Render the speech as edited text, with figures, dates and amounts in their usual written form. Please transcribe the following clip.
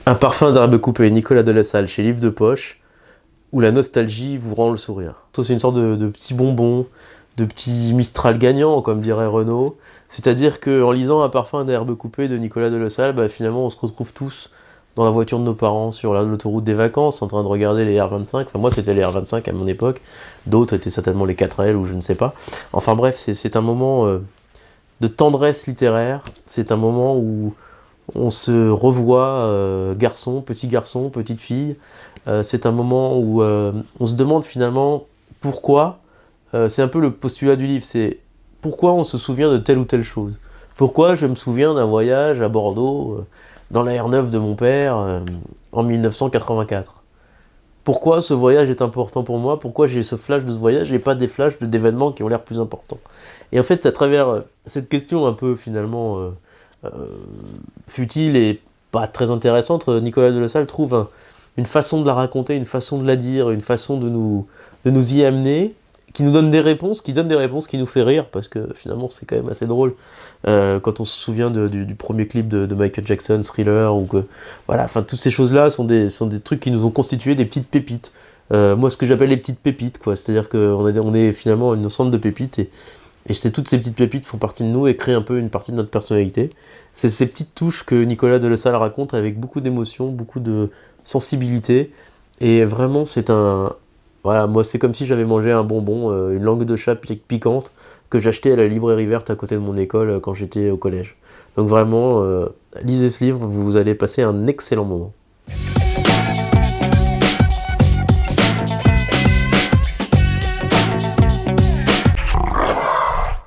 Un parfum d'herbe coupée, Nicolas de la Salle, chez Livre de Poche, où la nostalgie vous rend le sourire. Ça, c'est une sorte de petit bonbon, de petit Mistral gagnant, comme dirait Renaud. C'est-à-dire qu'en lisant Un parfum d'herbe coupée de Nicolas de la Salle, bah, finalement, on se retrouve tous dans la voiture de nos parents sur l'autoroute des vacances, en train de regarder les R25. Enfin, moi, c'était les R25 à mon époque. D'autres étaient certainement les 4L ou je ne sais pas. Enfin bref, c'est un moment de tendresse littéraire. C'est un moment où on se revoit, garçon, petite fille. C'est un moment où on se demande finalement pourquoi. C'est un peu le postulat du livre, c'est pourquoi on se souvient de telle ou telle chose. Pourquoi je me souviens d'un voyage à Bordeaux dans la R9 de mon père en 1984. Pourquoi ce voyage est important pour moi? Pourquoi j'ai ce flash de ce voyage et pas des flashs d'événements qui ont l'air plus importants? Et en fait, à travers cette question un peu finalement euh, futile et pas très intéressante, Nicolas de La Salle trouve une façon de la raconter, une façon de la dire, une façon de nous y amener, qui nous donne des réponses, qui donne des réponses, qui nous fait rire, parce que finalement c'est quand même assez drôle quand on se souvient du premier clip de Michael Jackson, Thriller, ou que, voilà, enfin toutes ces choses-là sont des trucs qui nous ont constitué des petites pépites. Moi, ce que j'appelle les petites pépites, quoi, c'est-à-dire on est finalement un ensemble de pépites et c'est toutes ces petites pépites font partie de nous et créent un peu une partie de notre personnalité. C'est ces petites touches que Nicolas de La Salle raconte avec beaucoup d'émotion, beaucoup de sensibilité. Et vraiment, c'est un... Voilà, moi, c'est comme si j'avais mangé un bonbon, une langue de chat piquante que j'achetais à la librairie verte à côté de mon école quand j'étais au collège. Donc vraiment, lisez ce livre, vous allez passer un excellent moment.